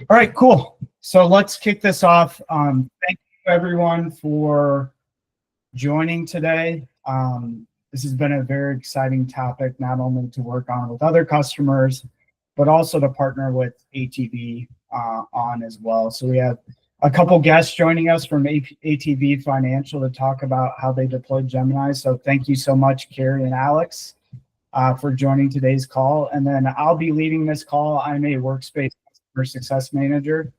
All right, cool. So let's kick this off. Thank you everyone for joining today. This has been a very exciting topic, not only to work on with other customers, but also to partner with ATB on as well. So we have a couple guests joining us from ATB Financial to talk about how they deployed Gemini. So thank you so much, Carrie and Alex, for joining today's call. And then I'll be leading this call. I'm a Workspace Customer Success Manager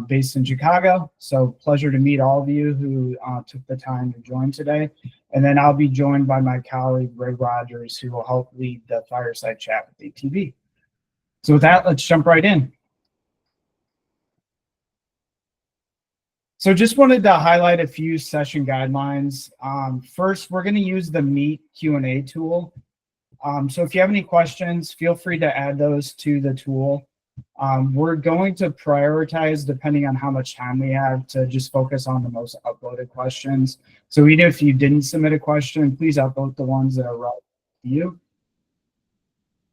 based in Chicago. So pleasure to meet all of you who took the time to join today. And then I'll be joined by my colleague, Ray Rogers, who will help lead the fireside chat with ATB. So with that, let's jump right in. So just wanted to highlight a few session guidelines. First, we're going to use the Meet Q&A tool. So if you have any questions, feel free to add those to the tool. We're going to prioritize, depending on how much time we have, to just focus on the most uploaded questions. So even if you didn't submit a question, please upload the ones that are relevant to you.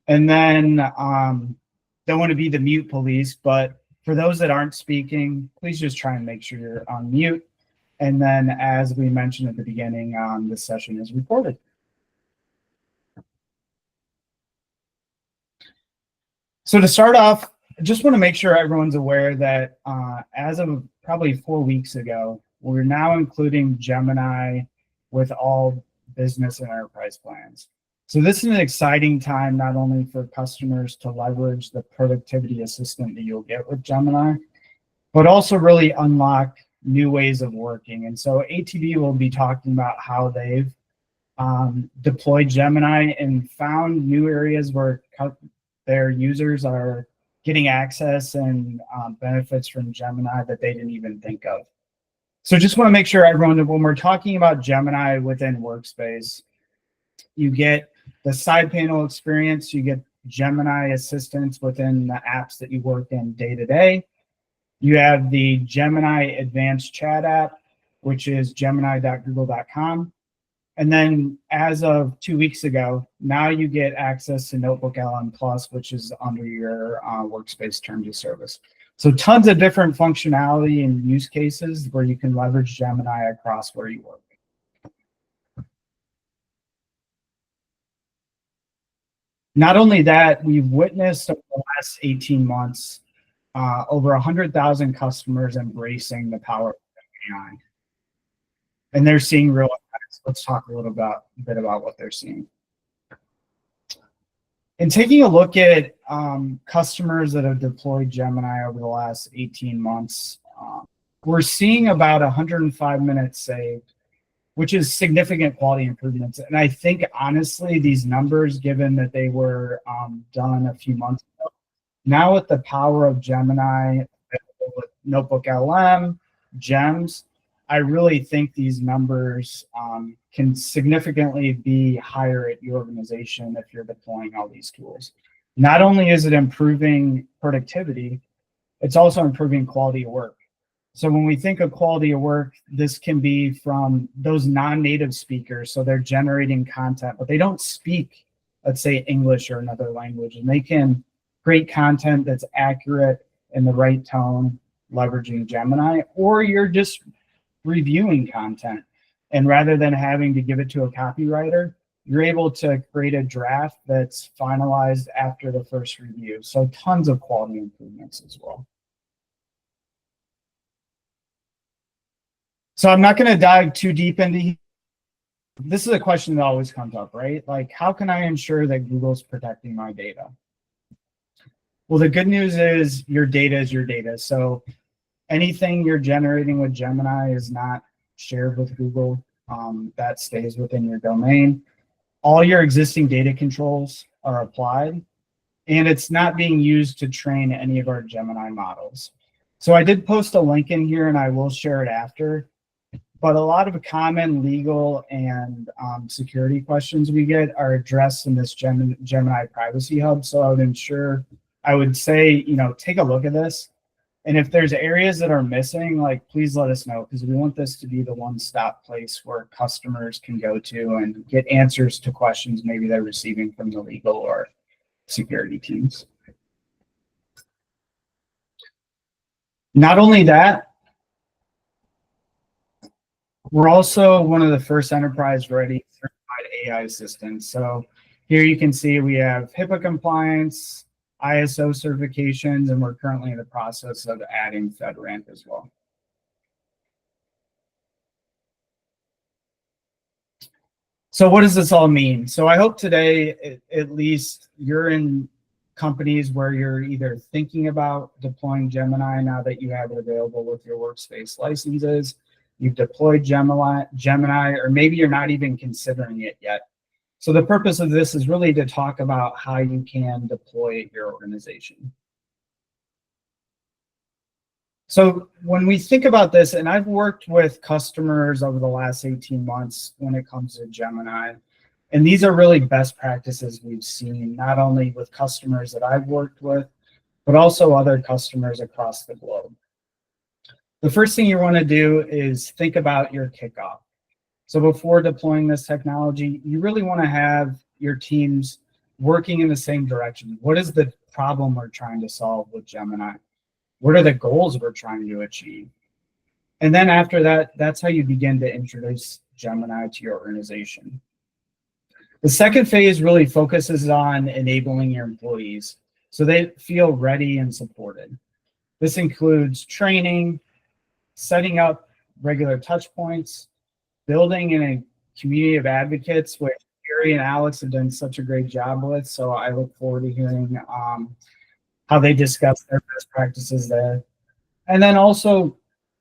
And then don't want to be the mute police, but for those that aren't speaking, please just try and make sure you're on mute. And then, as we mentioned at the beginning, this session is recorded. So to start off, I just want to make sure everyone's aware that as of probably 4 weeks ago, we're now including Gemini with all business and enterprise plans. So this is an exciting time, not only for customers to leverage the productivity assistant that you'll get with Gemini, but also really unlock new ways of working. And so ATB will be talking about how they've deployed Gemini and found new areas where their users are getting access and benefits from Gemini that they didn't even think of. So just want to make sure everyone, that when we're talking about Gemini within Workspace, you get the side panel experience, you get Gemini assistance within the apps that you work in day to day. You have the Gemini Advanced Chat app, which is gemini.google.com. And then as of 2 weeks ago, now you get access to Notebook LM Plus, which is under your Workspace terms of service. So tons of different functionality and use cases where you can leverage Gemini across where you work. Not only that, we've witnessed over the last 18 months, over 100,000 customers embracing the power of AI. And they're seeing real effects. Let's talk a little bit about what they're seeing. In taking a look at customers that have deployed Gemini over the last 18 months, we're seeing about 105 minutes saved, which is significant quality improvements. And I think, honestly, these numbers, given that they were done a few months ago, now with the power of Gemini, with Notebook LM, GEMS, I really think these numbers can significantly be higher at your organization if you're deploying all these tools. Not only is it improving productivity, it's also improving quality of work. So when we think of quality of work, this can be from those non-native speakers. So they're generating content, but they don't speak, let's say, English or another language, and they can create content that's accurate in the right tone, leveraging Gemini. Or you're just reviewing content, and rather than having to give it to a copywriter, you're able to create a draft that's finalized after the first review. So tons of quality improvements as well. So I'm not going to dive too deep into this. Is a question that always comes up, right? Like, how can I ensure that Google's protecting my data? Well, the good news is your data is your data. So anything you're generating with Gemini is not shared with Google. That stays within your domain. All your existing data controls are applied, and it's not being used to train any of our Gemini models. So I did post a link in here, and I will share it after. But a lot of common legal and security questions we get are addressed in this Gemini Privacy Hub. So I would say, take a look at this. And if there's areas that are missing, like, please let us know, because we want this to be the one-stop place where customers can go to and get answers to questions maybe they're receiving from the legal or security teams. Not only that, we're also one of the first enterprise-ready certified AI assistants. So here you can see we have HIPAA compliance, ISO certifications, and we're currently in the process of adding FedRAMP as well. So what does this all mean? So I hope today, at least you're in companies where you're either thinking about deploying Gemini now that you have it available with your workspace licenses, you've deployed Gemini, or maybe you're not even considering it yet. So the purpose of this is really to talk about how you can deploy it your organization. So when we think about this, and I've worked with customers over the last 18 months when it comes to Gemini, and these are really best practices we've seen, not only with customers that I've worked with, but also other customers across the globe. The first thing you want to do is think about your kickoff. So before deploying this technology, you really want to have your teams working in the same direction. What is the problem we're trying to solve with Gemini? What are the goals we're trying to achieve? And then after that, that's how you begin to introduce Gemini to your organization. The second phase really focuses on enabling your employees so they feel ready and supported. This includes training, setting up regular touch points, building in a community of advocates, which Gary and Alex have done such a great job with. So I look forward to hearing how they discuss their best practices there. And then also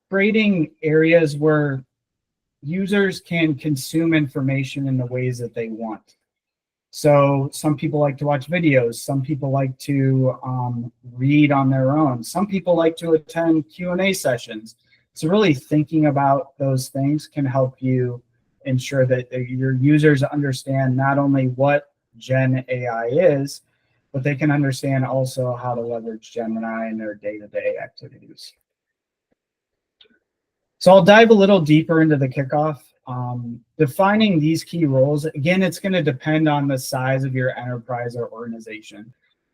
creating areas where users can consume information in the ways that they want. So some people like to watch videos. Some people like to read on their own. Some people like to attend Q&A sessions. So really thinking about those things can help you ensure that your users understand not only what Gen AI is, but they can understand also how to leverage Gemini in their day-to-day activities. So I'll dive a little deeper into the kickoff. Defining these key roles, again, it's going to depend on the size of your enterprise or organization.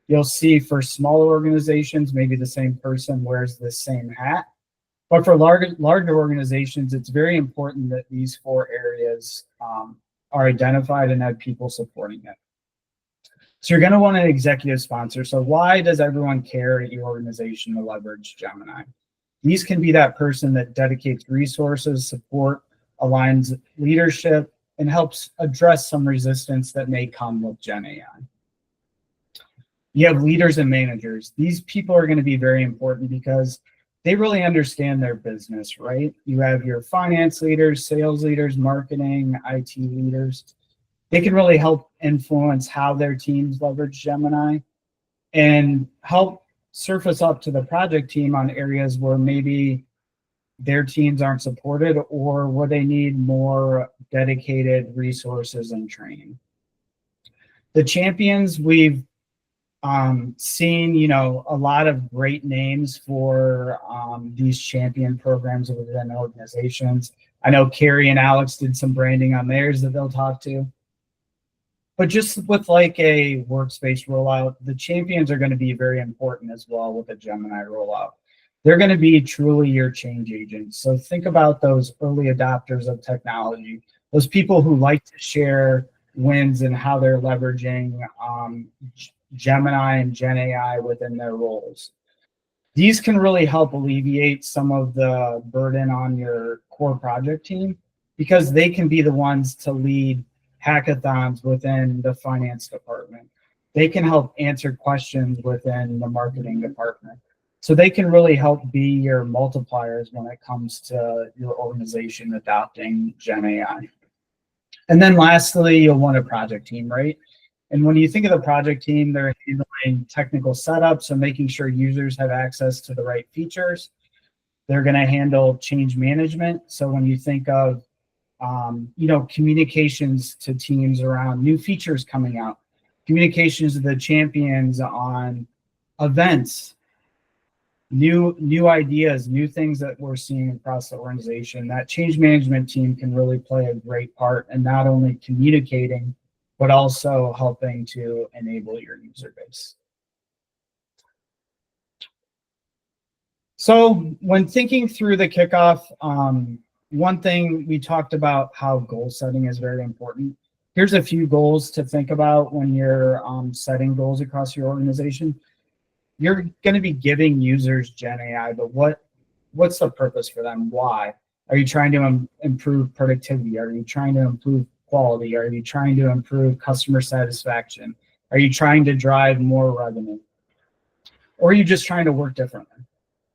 You'll see for smaller organizations, maybe the same person wears the same hat. But for larger organizations, it's very important that these 4 areas are identified and have people supporting it. So you're going to want an executive sponsor. So why does everyone care at your organization to leverage Gemini? These can be that person that dedicates resources, support, aligns leadership, and helps address some resistance that may come with Gen AI. You have leaders and managers. These people are going to be very important because they really understand their business, right? You have your finance leaders, sales leaders, marketing, IT leaders. They can really help influence how their teams leverage Gemini and help surface up to the project team on areas where maybe their teams aren't supported or where they need more dedicated resources and training. The champions, we've seen, a lot of great names for these champion programs within organizations. I know Carrie and Alex did some branding on theirs that they'll talk to. But just with like a workspace rollout, the champions are going to be very important as well with a Gemini rollout. They're going to be truly your change agents. So think about those early adopters of technology, those people who like to share wins and how they're leveraging Gemini and Gen AI within their roles. These can really help alleviate some of the burden on your core project team because they can be the ones to lead hackathons within the finance department. They can help answer questions within the marketing department. So they can really help be your multipliers when it comes to your organization adopting Gen AI. And then lastly, you'll want a project team, right? And when you think of the project team, they're handling technical setup, so making sure users have access to the right features. They're going to handle change management. So when you think of communications to teams around new features coming out, communications to the champions on events, new ideas, new things that we're seeing across the organization, that change management team can really play a great part in not only communicating, but also helping to enable your user base. So when thinking through the kickoff, one thing we talked about how goal setting is very important. Here's a few goals to think about when you're setting goals across your organization. You're going to be giving users Gen AI, but what's the purpose for them? Why? Are you trying to improve productivity? Are you trying to improve quality? Are you trying to improve customer satisfaction? Are you trying to drive more revenue? Or are you just trying to work differently?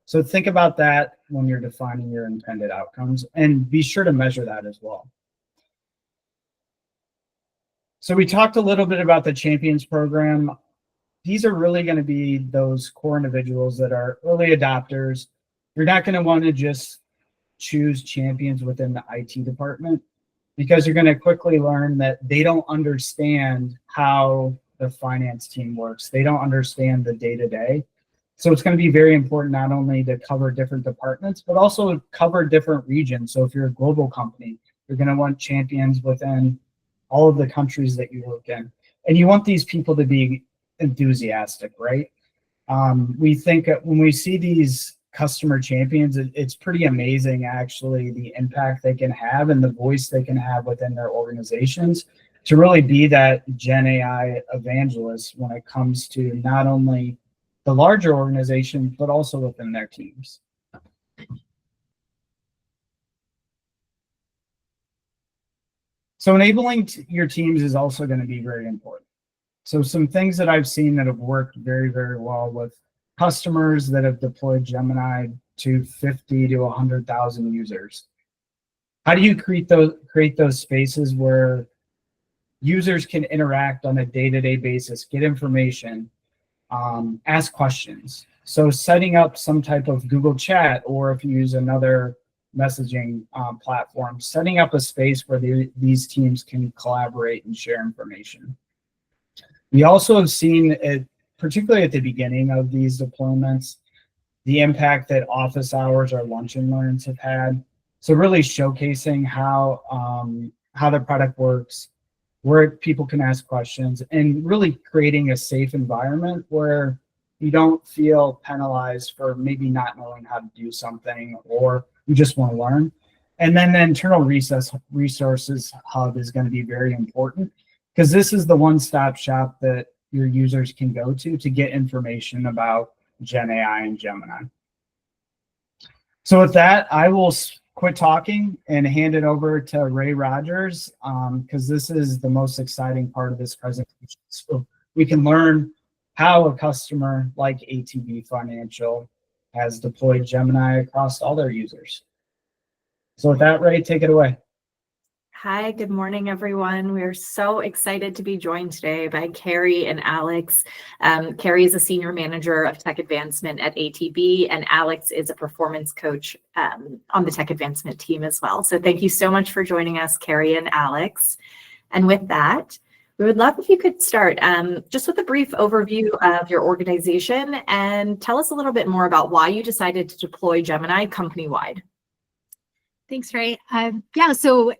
So think about that when you're defining your intended outcomes, and be sure to measure that as well. So we talked a little bit about the Champions program. These are really going to be those core individuals that are early adopters. You're not going to want to just choose champions within the IT department, because you're going to quickly learn that they don't understand how the finance team works. They don't understand the day-to-day. So it's going to be very important not only to cover different departments, but also cover different regions. So if you're a global company, you're going to want champions within all of the countries that you work in. And you want these people to be enthusiastic, right? We think when we see these customer champions, it's pretty amazing actually the impact they can have and the voice they can have within their organizations to really be that Gen AI evangelist when it comes to not only the larger organization, but also within their teams. So enabling your teams is also going to be very important. So some things that I've seen that have worked very, very well with customers that have deployed Gemini to 50 to 100,000 users. How do you create those spaces where users can interact on a day-to-day basis, get information, ask questions? So setting up some type of Google Chat, or if you use another messaging platform, setting up a space where these teams can collaborate and share information. We also have seen it, particularly at the beginning of these deployments, the impact that office hours or lunch and learns have had. So really showcasing how the product works, where people can ask questions, and really creating a safe environment where you don't feel penalized for maybe not knowing how to do something, or you just want to learn. And then the internal resources hub is going to be very important, because this is the one-stop shop that your users can go to get information about Gen AI and Gemini. So with that, I will quit talking and hand it over to Ray Rogers, because this is the most exciting part of this presentation. So we can learn how a customer like ATB Financial has deployed Gemini across all their users. So with that, Ray, take it away. Hi, good morning, everyone. We're so excited to be joined today by Carrie and Alex. Carrie is a senior manager of tech advancement at ATB, and Alex is a performance coach on the tech advancement team as well. So thank you so much for joining us, Carrie and Alex. And with that, we would love if you could start just with a brief overview of your organization and tell us a little bit more about why you decided to deploy Gemini company-wide. Thanks, Ray. So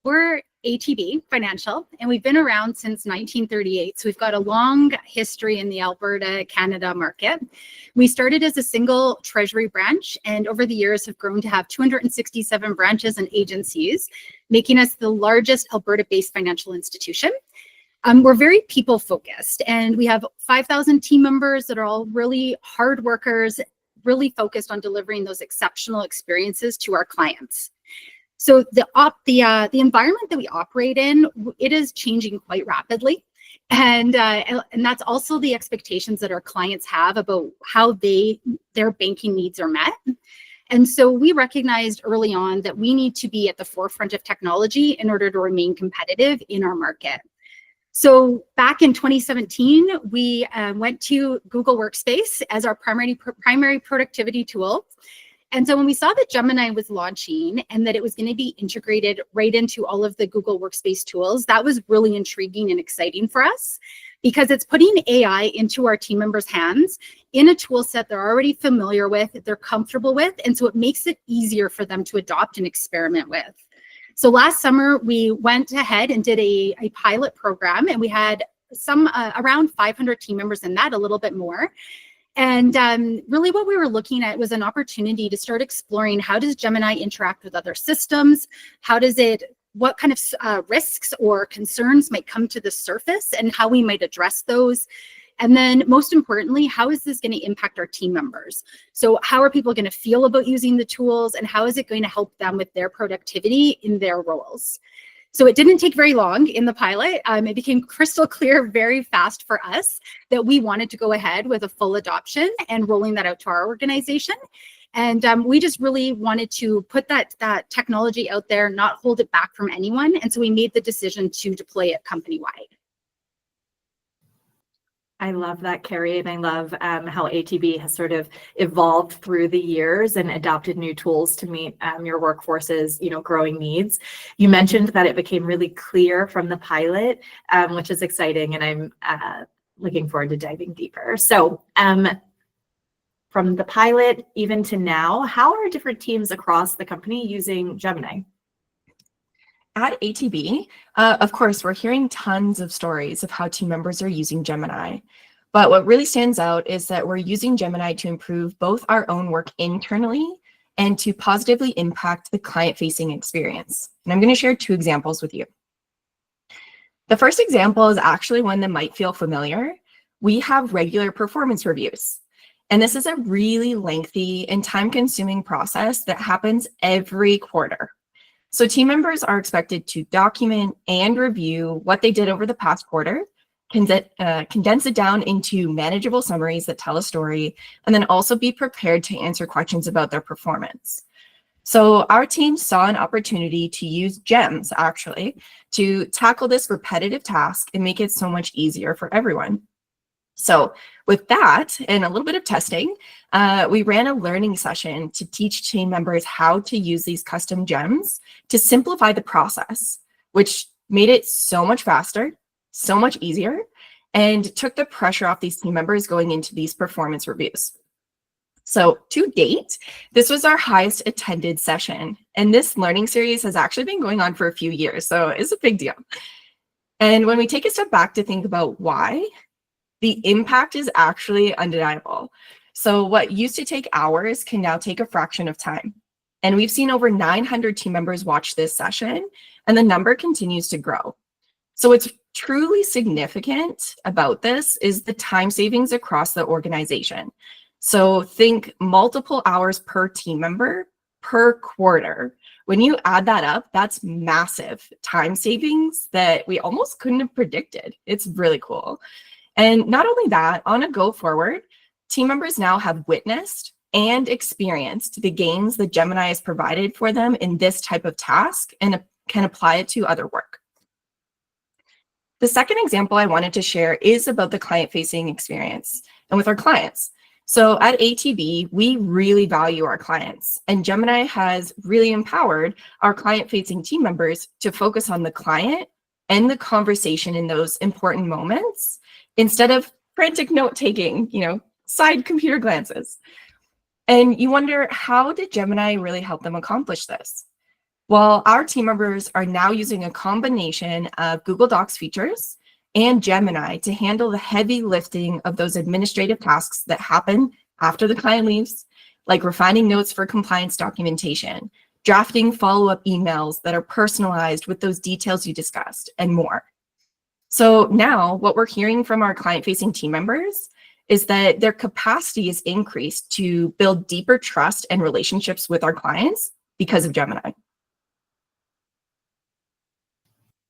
we're ATB Financial, and we've been around since 1938. So we've got a long history in the Alberta, Canada market. We started as a single treasury branch, and over the years have grown to have 267 branches and agencies, making us the largest Alberta-based financial institution. We're very people-focused, and we have 5,000 team members that are all really hard workers, really focused on delivering those exceptional experiences to our clients. So the environment that we operate in, it is changing quite rapidly, and that's also the expectations that our clients have about how their banking needs are met. And so we recognized early on that we need to be at the forefront of technology in order to remain competitive in our market. So back in 2017, we went to Google Workspace as our primary productivity tool. And so when we saw that Gemini was launching and that it was going to be integrated right into all of the Google Workspace tools, that was really intriguing and exciting for us, because it's putting AI into our team members' hands in a tool set they're already familiar with, they're comfortable with, and so it makes it easier for them to adopt and experiment with. So last summer, we went ahead and did a pilot program, and we had around 500 team members in that, a little bit more. And really what we were looking at was an opportunity to start exploring, how does Gemini interact with other systems? What kind of risks or concerns might come to the surface and how we might address those? And then most importantly, how is this going to impact our team members? So how are people going to feel about using the tools, and how is it going to help them with their productivity in their roles? So it didn't take very long in the pilot. It became crystal clear very fast for us that we wanted to go ahead with a full adoption and rolling that out to our organization. And we just really wanted to put that technology out there, not hold it back from anyone. And so we made the decision to deploy it company-wide. I love that, Carrie, and I love how ATB has sort of evolved through the years and adopted new tools to meet your workforce's, growing needs. You mentioned that it became really clear from the pilot, which is exciting, and I'm looking forward to diving deeper. So, from the pilot even to now, how are different teams across the company using Gemini? At ATB, of course, we're hearing tons of stories of how team members are using Gemini. But what really stands out is that we're using Gemini to improve both our own work internally and to positively impact the client-facing experience. And I'm going to share 2 examples with you. The first example is actually one that might feel familiar. We have regular performance reviews. And this is a really lengthy and time-consuming process that happens every quarter. So team members are expected to document and review what they did over the past quarter, condense it down into manageable summaries that tell a story, and then also be prepared to answer questions about their performance. So our team saw an opportunity to use GEMS, actually, to tackle this repetitive task and make it so much easier for everyone. So with that and a little bit of testing, we ran a learning session to teach team members how to use these custom gems to simplify the process, which made it so much faster, so much easier, and took the pressure off these team members going into these performance reviews. So to date, this was our highest attended session. And this learning series has actually been going on for a few years, so it's a big deal. And when we take a step back to think about why, the impact is actually undeniable. So what used to take hours can now take a fraction of time. And we've seen over 900 team members watch this session, and the number continues to grow. So what's truly significant about this is the time savings across the organization. So think multiple hours per team member per quarter. When you add that up, that's massive time savings that we almost couldn't have predicted. It's really cool. And not only that, on a go forward, team members now have witnessed and experienced the gains that Gemini has provided for them in this type of task and can apply it to other work. The second example I wanted to share is about the client-facing experience and with our clients. So at ATB, we really value our clients, and Gemini has really empowered our client-facing team members to focus on the client and the conversation in those important moments, instead of frantic note-taking, side computer glances. And you wonder, how did Gemini really help them accomplish this? Well, our team members are now using a combination of Google Docs features and Gemini to handle the heavy lifting of those administrative tasks that happen after the client leaves, like refining notes for compliance documentation, drafting follow-up emails that are personalized with those details you discussed, and more. So now what we're hearing from our client-facing team members is that their capacity is increased to build deeper trust and relationships with our clients because of Gemini.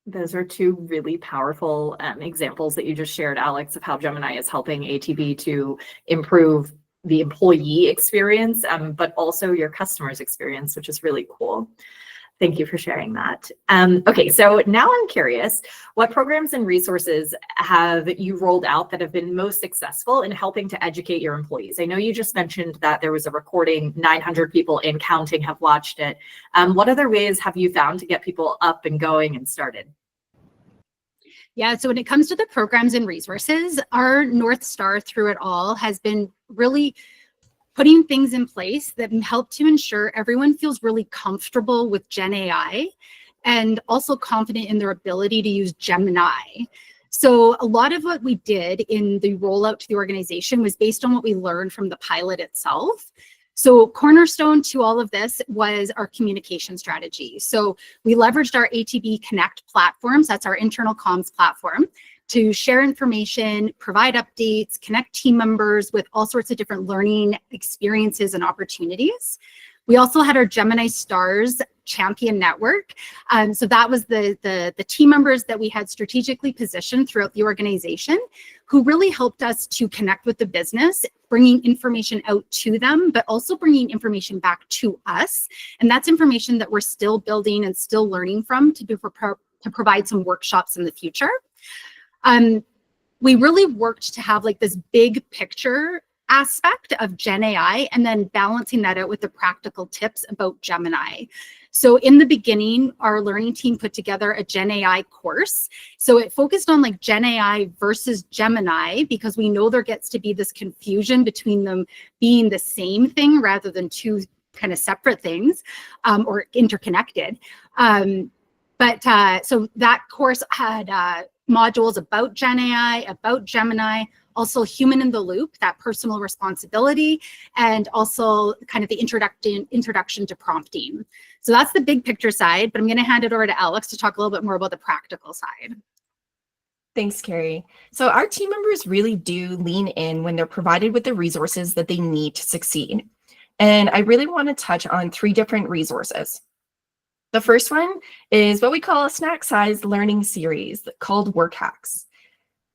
Those are 2 really powerful examples that you just shared, Alex, of how Gemini is helping ATB to improve the employee experience, but also your customers' experience, which is really cool. Thank you for sharing that. Okay, so now I'm curious, what programs and resources have you rolled out that have been most successful in helping to educate your employees? I know you just mentioned that there was a recording, 900 people and counting have watched it. What other ways have you found to get people up and going and started? Yeah, so when it comes to the programs and resources, our North Star through it all has been really putting things in place that help to ensure everyone feels really comfortable with Gen AI and also confident in their ability to use Gemini. So a lot of what we did in the rollout to the organization was based on what we learned from the pilot itself. So cornerstone to all of this was our communication strategy. So we leveraged our ATB Connect platforms, that's our internal comms platform, to share information, provide updates, connect team members with all sorts of different learning experiences and opportunities. We also had our Gemini Stars champion network. So that was the team members that we had strategically positioned throughout the organization who really helped us to connect with the business, bringing information out to them, but also bringing information back to us. And that's information that we're still building and still learning from to provide some workshops in the future. We really worked to have like this big picture aspect of Gen AI and then balancing that out with the practical tips about Gemini. So in the beginning, our learning team put together a Gen AI course. So it focused on like Gen AI versus Gemini because we know there gets to be this confusion between them being the same thing rather than two kind of separate things or interconnected. So that course had modules about Gen AI, about Gemini, also human in the loop, that personal responsibility, and also kind of the introduction to prompting. So that's the big picture side, but I'm going to hand it over to Alex to talk a little bit more about the practical side. Thanks, Carrie. So our team members really do lean in when they're provided with the resources that they need to succeed. And I really want to touch on 3 different resources. The first one is what we call a snack-sized learning series called Work Hacks.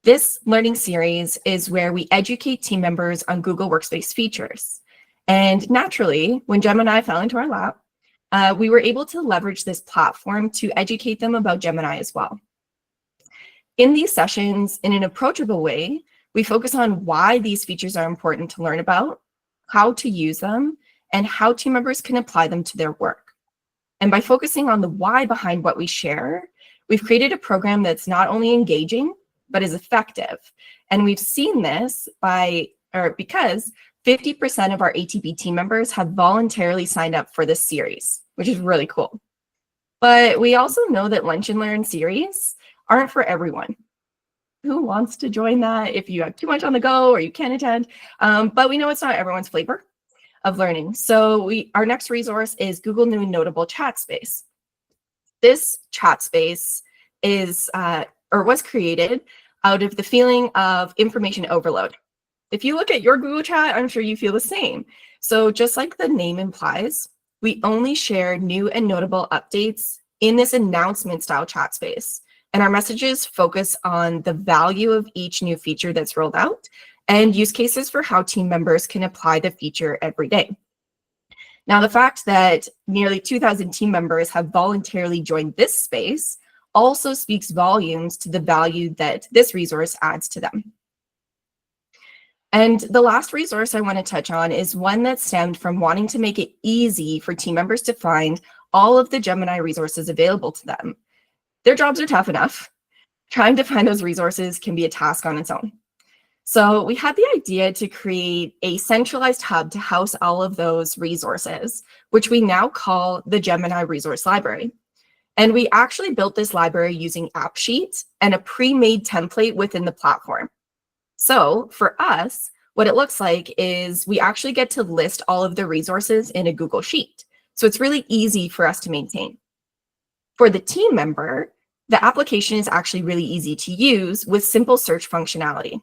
This learning series is where we educate team members on Google Workspace features. And naturally, when Gemini fell into our lap, we were able to leverage this platform to educate them about Gemini as well. In these sessions, in an approachable way, we focus on why these features are important to learn about, how to use them, and how team members can apply them to their work. And by focusing on the why behind what we share, we've created a program that's not only engaging, but is effective. And we've seen this because 50% of our ATB team members have voluntarily signed up for this series, which is really cool. But we also know that Lunch and Learn series aren't for everyone. Who wants to join that if you have too much on the go or you can't attend? But we know it's not everyone's flavor of learning. So our next resource is Google New Notable Chat Space. This chat space was created out of the feeling of information overload. If you look at your Google Chat, I'm sure you feel the same. So just like the name implies, we only share new and notable updates in this announcement style chat space. And our messages focus on the value of each new feature that's rolled out and use cases for how team members can apply the feature every day. Now, the fact that nearly 2,000 team members have voluntarily joined this space also speaks volumes to the value that this resource adds to them. And the last resource I want to touch on is one that stemmed from wanting to make it easy for team members to find all of the Gemini resources available to them. Their jobs are tough enough. Trying to find those resources can be a task on its own. So we had the idea to create a centralized hub to house all of those resources, which we now call the Gemini Resource Library. And we actually built this library using AppSheet and a pre-made template within the platform. So for us, what it looks like is we actually get to list all of the resources in a Google Sheet. So it's really easy for us to maintain. For the team member, the application is actually really easy to use with simple search functionality.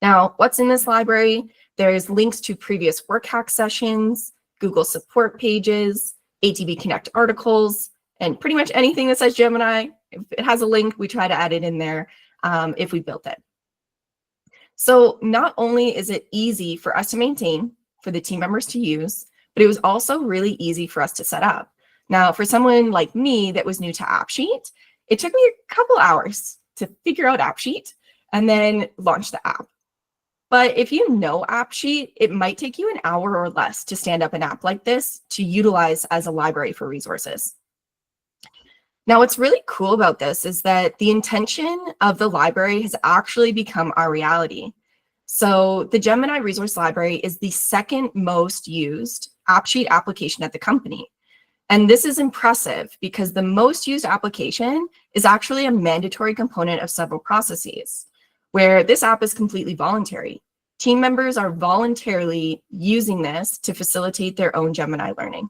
Now, what's in this library? There's links to previous work hack sessions, Google support pages, ATB Connect articles, and pretty much anything that says Gemini. If it has a link, we try to add it in there if we built it. So not only is it easy for us to maintain, for the team members to use, but it was also really easy for us to set up. Now, for someone like me that was new to AppSheet, it took me a couple hours to figure out AppSheet and then launch the app. But if you know AppSheet, it might take you an hour or less to stand up an app like this to utilize as a library for resources. Now, what's really cool about this is that the intention of the library has actually become our reality. So the Gemini Resource Library is the second most used AppSheet application at the company. And this is impressive because the most used application is actually a mandatory component of several processes, where this app is completely voluntary. Team members are voluntarily using this to facilitate their own Gemini learning.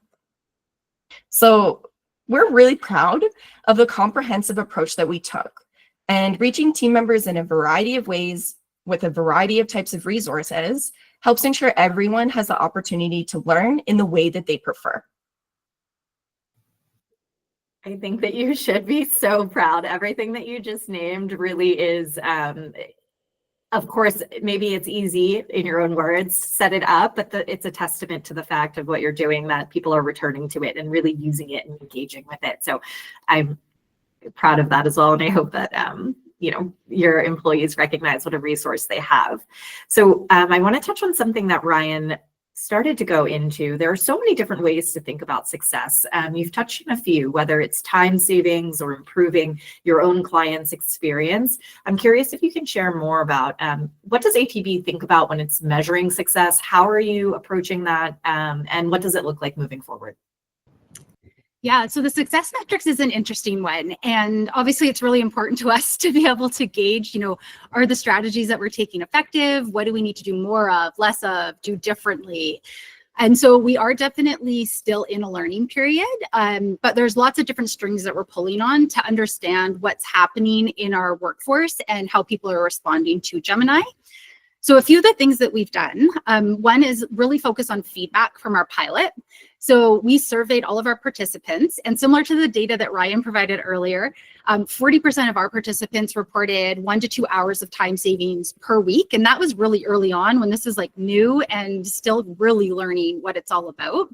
So we're really proud of the comprehensive approach that we took, and reaching team members in a variety of ways with a variety of types of resources helps ensure everyone has the opportunity to learn in the way that they prefer. I think that you should be so proud. Everything that you just named really is, of course, maybe it's easy in your own words, set it up, but it's a testament to the fact of what you're doing, that people are returning to it and really using it and engaging with it. So I'm proud of that as well. And I hope that, your employees recognize what a resource they have. So I want to touch on something that Ryan started to go into. There are so many different ways to think about success. You've touched on a few, whether it's time savings or improving your own client's experience. I'm curious if you can share more about what does ATB think about when it's measuring success? How are you approaching that? And what does it look like moving forward? Yeah, so the success metrics is an interesting one. And obviously it's really important to us to be able to gauge, are the strategies that we're taking effective? What do we need to do more of, less of, do differently? And so we are definitely still in a learning period, but there's lots of different strings that we're pulling on to understand what's happening in our workforce and how people are responding to Gemini. So a few of the things that we've done, one is really focus on feedback from our pilot. So we surveyed all of our participants, and similar to the data that Ryan provided earlier, 40% of our participants reported 1 to 2 hours of time savings per week. And that was really early on when this is like new and still really learning what it's all about.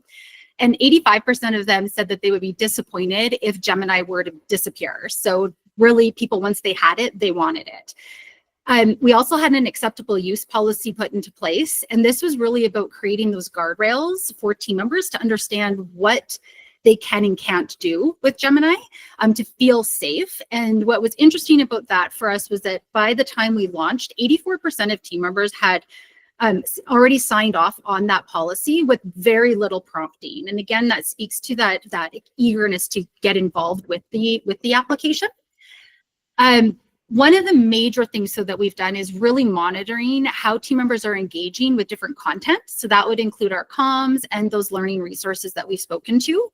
And 85% of them said that they would be disappointed if Gemini were to disappear. So really people, once they had it, they wanted it. We also had an acceptable use policy put into place, and this was really about creating those guardrails for team members to understand what they can and can't do with Gemini to feel safe. And what was interesting about that for us was that by the time we launched, 84% of team members had already signed off on that policy with very little prompting. And again, that speaks to that eagerness to get involved with the application. One of the major things that we've done is really monitoring how team members are engaging with different content. So that would include our comms and those learning resources that we've spoken to.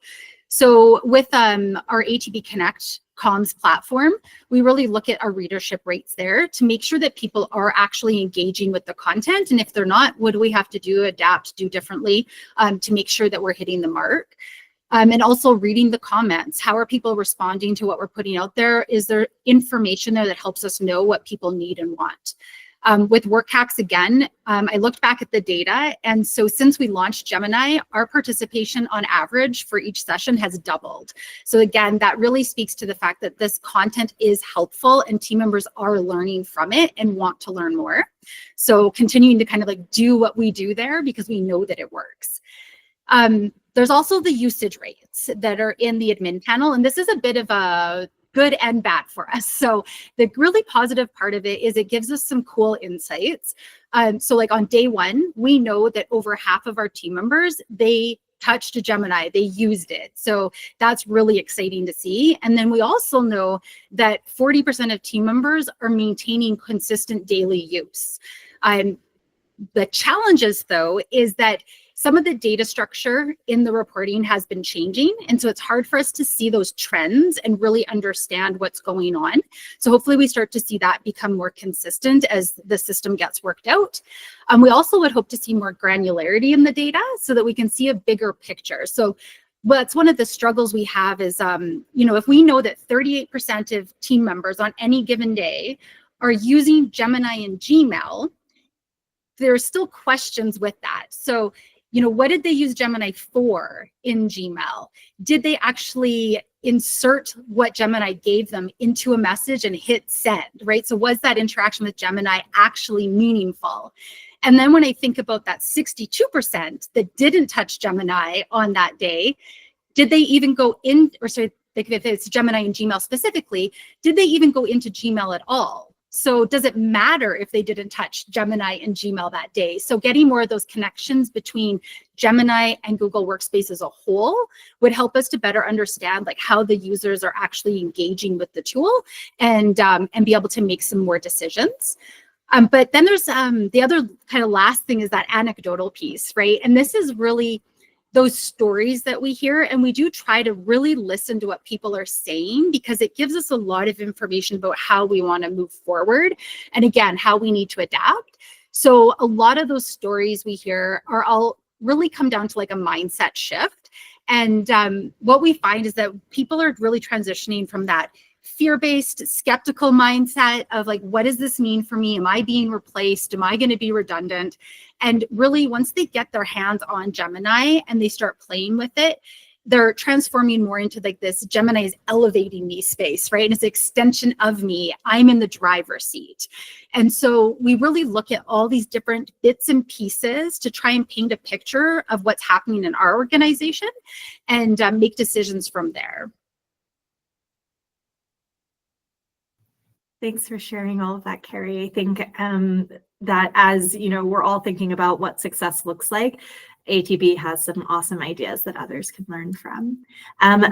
So with our ATB Connect comms platform, we really look at our readership rates there to make sure that people are actually engaging with the content. And if they're not, what do we have to do, adapt, do differently to make sure that we're hitting the mark? And also reading the comments. How are people responding to what we're putting out there? Is there information there that helps us know what people need and want? With work hacks, again, I looked back at the data. And so since we launched Gemini, our participation on average for each session has doubled. So again, that really speaks to the fact that this content is helpful and team members are learning from it and want to learn more. So continuing to kind of like do what we do there because we know that it works. There's also the usage rates that are in the admin panel, and this is a bit of a good and bad for us. So the really positive part of it is it gives us some cool insights. So like on day one, we know that over half of our team members, they touched Gemini, they used it. So that's really exciting to see. And then we also know that 40% of team members are maintaining consistent daily use. The challenges, though, is that some of the data structure in the reporting has been changing. And so it's hard for us to see those trends and really understand what's going on. So hopefully we start to see that become more consistent as the system gets worked out. We also would hope to see more granularity in the data so that we can see a bigger picture. So that's one of the struggles we have is, if we know that 38% of team members on any given day are using Gemini and Gmail, there are still questions with that. So what did they use Gemini for in Gmail? Did they actually insert what Gemini gave them into a message and hit send, right? So was that interaction with Gemini actually meaningful? And then when I think about that 62% that didn't touch Gemini on that day, did they even go in, or sorry, if it's Gemini and Gmail specifically, did they even go into Gmail at all? So does it matter if they didn't touch Gemini and Gmail that day? So getting more of those connections between Gemini and Google Workspace as a whole would help us to better understand like how the users are actually engaging with the tool and be able to make some more decisions. But then there's the other kind of last thing is that anecdotal piece, right? And this is really those stories that we hear, and we do try to really listen to what people are saying because it gives us a lot of information about how we want to move forward and again how we need to adapt. So a lot of those stories we hear are all really come down to like a mindset shift, and what we find is that people are really transitioning from that fear-based skeptical mindset of like, what does this mean for me? Am I being replaced? Am I going to be redundant? And really, once they get their hands on Gemini and they start playing with it, they're transforming more into like this Gemini is elevating me space, right? And it's an extension of me. I'm in the driver's seat. And so we really look at all these different bits and pieces to try and paint a picture of what's happening in our organization and make decisions from there. Thanks for sharing all of that, Carrie. I think that as you know, we're all thinking about what success looks like. ATB has some awesome ideas that others can learn from.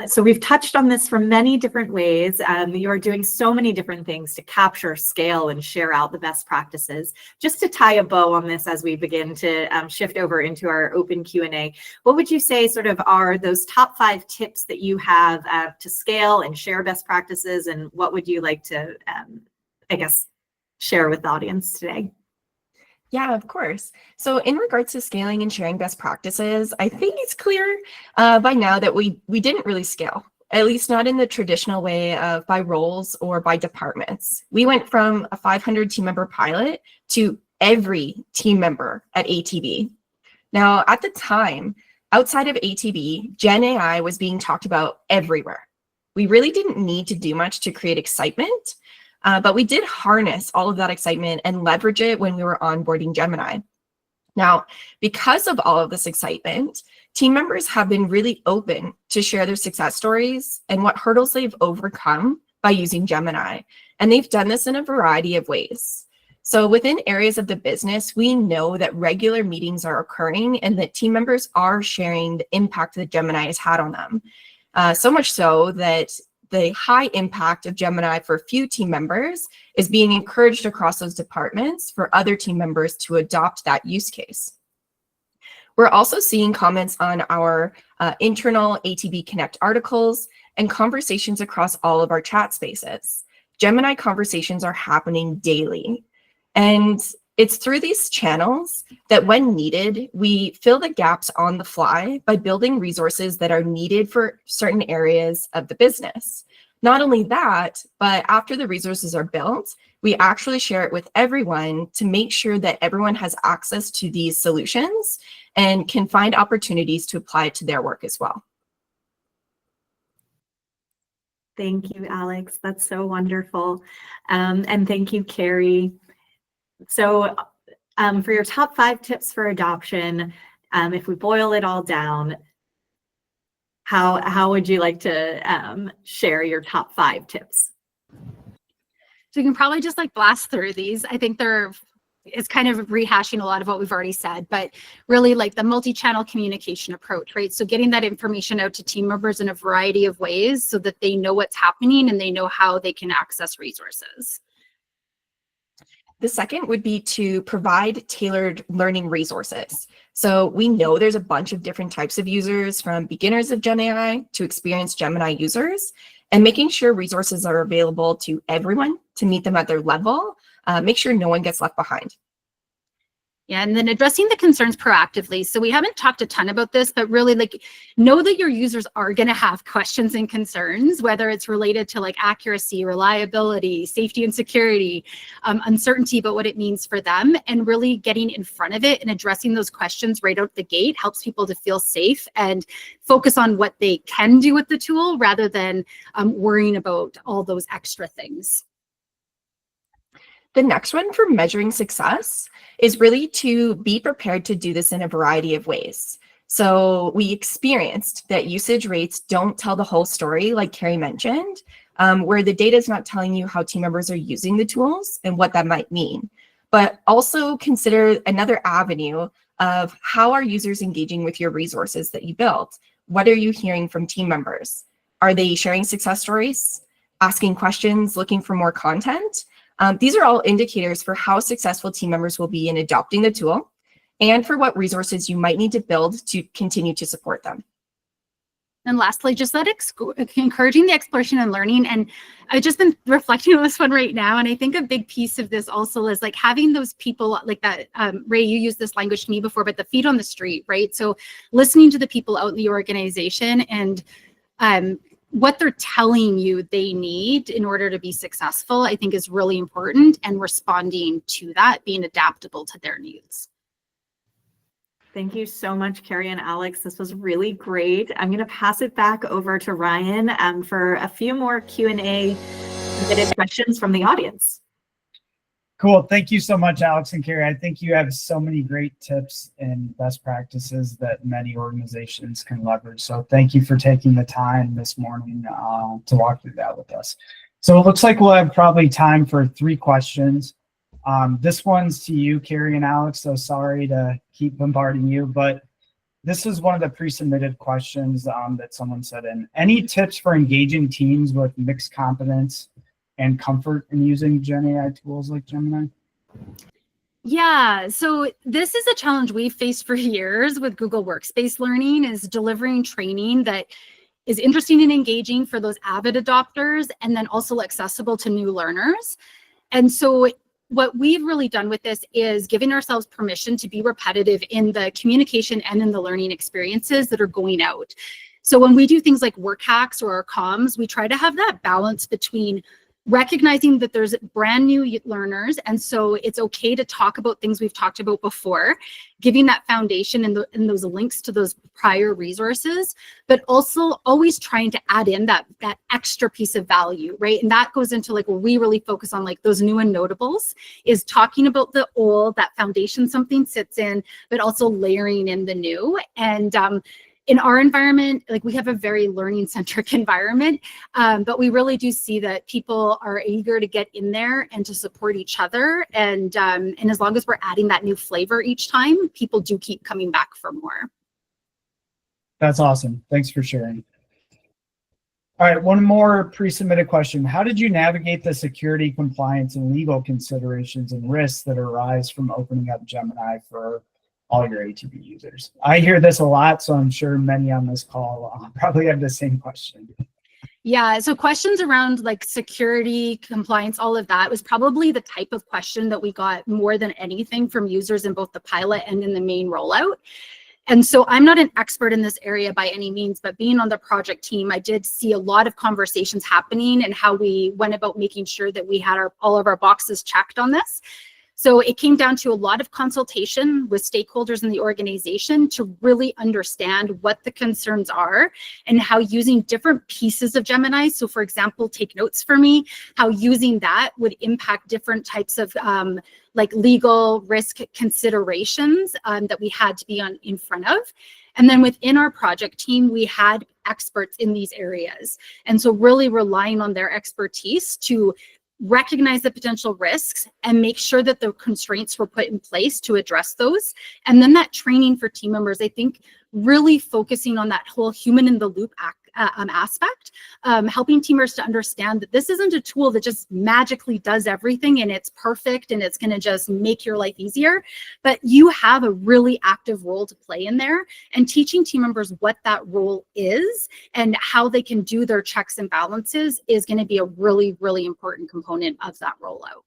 So we've touched on this from many different ways. You're doing so many different things to capture, scale, and share out the best practices. Just to tie a bow on this as we begin to shift over into our open Q&A, what would you say sort of are those top 5 tips that you have to scale and share best practices, and what would you like to, I guess, share with the audience today? Yeah, of course. So in regards to scaling and sharing best practices, I think it's clear by now that we didn't really scale, at least not in the traditional way of by roles or by departments. We went from a 500 team member pilot to every team member at ATB. Now, at the time, outside of ATB, Gen AI was being talked about everywhere. We really didn't need to do much to create excitement. But we did harness all of that excitement and leverage it when we were onboarding Gemini. Now, because of all of this excitement, team members have been really open to share their success stories and what hurdles they've overcome by using Gemini. And they've done this in a variety of ways. So within areas of the business, we know that regular meetings are occurring and that team members are sharing the impact that Gemini has had on them. So much so that the high impact of Gemini for a few team members is being encouraged across those departments for other team members to adopt that use case. We're also seeing comments on our internal ATB Connect articles and conversations across all of our chat spaces. Gemini conversations are happening daily. And it's through these channels that when needed, we fill the gaps on the fly by building resources that are needed for certain areas of the business. Not only that, but after the resources are built, we actually share it with everyone to make sure that everyone has access to these solutions and can find opportunities to apply it to their work as well. Thank you, Alex. That's so wonderful. And thank you, Carrie. So for your top 5 tips for adoption, if we boil it all down, how would you like to share your top 5 tips? So you can probably just like blast through these. I think it's kind of rehashing a lot of what we've already said, but really like the multi-channel communication approach, right? So getting that information out to team members in a variety of ways so that they know what's happening and they know how they can access resources. The second would be to provide tailored learning resources. So we know there's a bunch of different types of users, from beginners of Gen AI to experienced Gemini users, and making sure resources are available to everyone to meet them at their level, make sure no one gets left behind. Yeah, and then addressing the concerns proactively. So we haven't talked a ton about this, but really like know that your users are going to have questions and concerns, whether it's related to like accuracy, reliability, safety and security, uncertainty about what it means for them, and really getting in front of it and addressing those questions right out the gate helps people to feel safe and focus on what they can do with the tool rather than worrying about all those extra things. The next one for measuring success is really to be prepared to do this in a variety of ways. So we experienced that usage rates don't tell the whole story, like Carrie mentioned. where the data is not telling you how team members are using the tools and what that might mean. But also consider another avenue of how are users engaging with your resources that you built? What are you hearing from team members? Are they sharing success stories, asking questions, looking for more content? These are all indicators for how successful team members will be in adopting the tool and for what resources you might need to build to continue to support them. And lastly, just that encouraging the exploration and learning. And I've just been reflecting on this one right now. And I think a big piece of this also is like having those people like that. Ray, you used this language to me before, but the feet on the street, right? So listening to the people out in the organization and what they're telling you they need in order to be successful, I think is really important, and responding to that, being adaptable to their needs. Thank you so much, Carrie and Alex. This was really great. I'm going to pass it back over to Ryan for a few more Q&A submitted questions from the audience. Cool. Thank you so much, Alex and Carrie. I think you have so many great tips and best practices that many organizations can leverage. So thank you for taking the time this morning to walk through that with us. So it looks like we'll have probably time for 3 questions. This one's to you, Carrie and Alex, so sorry to keep bombarding you, but this is one of the pre-submitted questions that someone said in. Any tips for engaging teams with mixed competence and comfort in using Gen AI tools like Gemini? Yeah, so this is a challenge we've faced for years with Google Workspace Learning, is delivering training that is interesting and engaging for those avid adopters and then also accessible to new learners. And so what we've really done with this is giving ourselves permission to be repetitive in the communication and in the learning experiences that are going out. So when we do things like work hacks or our comms, we try to have that balance between recognizing that there's brand new learners, and so it's okay to talk about things we've talked about before, giving that foundation and those links to those prior resources, but also always trying to add in that extra piece of value, right? And that goes into like where we really focus on like those new and notables, is talking about the old, that foundation something sits in, but also layering in the new. And in our environment, like we have a very learning-centric environment, but we really do see that people are eager to get in there and to support each other. And as long as we're adding that new flavor each time, people do keep coming back for more. That's awesome. Thanks for sharing. All right, one more pre-submitted question. How did you navigate the security, compliance, and legal considerations and risks that arise from opening up Gemini for all your ATB users? I hear this a lot, so I'm sure many on this call probably have the same question. Yeah, so questions around like security, compliance, all of that was probably the type of question that we got more than anything from users in both the pilot and in the main rollout. And so I'm not an expert in this area by any means, but being on the project team, I did see a lot of conversations happening and how we went about making sure that we had all of our boxes checked on this. So it came down to a lot of consultation with stakeholders in the organization to really understand what the concerns are and how using different pieces of Gemini, so for example, take notes for me, how using that would impact different types of like legal risk considerations that we had to be in front of. And then within our project team, we had experts in these areas. And so really relying on their expertise to recognize the potential risks and make sure that the constraints were put in place to address those. And then that training for team members, I think really focusing on that whole human in the loop aspect, helping team members to understand that this isn't a tool that just magically does everything and it's perfect and it's going to just make your life easier, but you have a really active role to play in there, and teaching team members what that role is and how they can do their checks and balances is going to be a really, really important component of that rollout.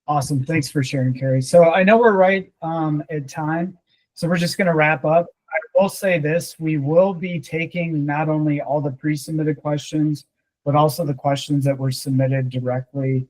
Awesome. Thanks for sharing, Carrie. So I know we're right at time, so we're just going to wrap up. I will say this: we will be taking not only all the pre-submitted questions, but also the questions that were submitted directly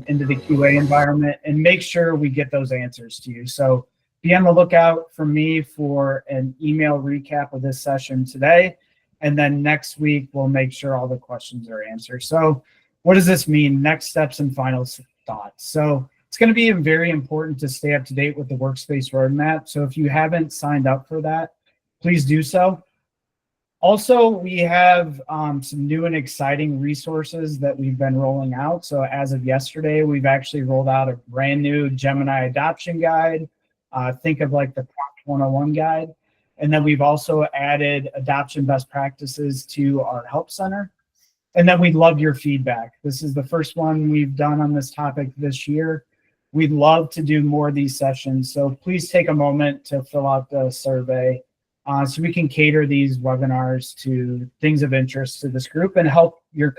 into the QA environment, and make sure we get those answers to you. So be on the lookout for me for an email recap of this session today. And then next week, we'll make sure all the questions are answered. So what does this mean? Next steps and final thoughts. So it's going to be very important to stay up to date with the Workspace roadmap. So if you haven't signed up for that, please do so. Also, we have some new and exciting resources that we've been rolling out. So as of yesterday, we've actually rolled out a brand new Gemini adoption guide. Think of like the Prompt 101 guide. And then we've also added adoption best practices to our help center. And then we'd love your feedback. This is the first one we've done on this topic this year. We'd love to do more of these sessions. So please take a moment to fill out the survey so we can cater these webinars to things of interest to this group and help your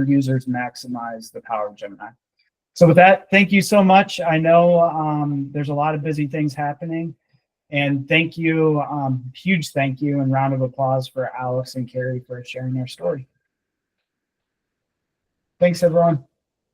users maximize the power of Gemini. So with that, thank you so much. I know there's a lot of busy things happening. And thank you, huge thank you and round of applause for Alex and Carrie for sharing their story. Thanks, everyone.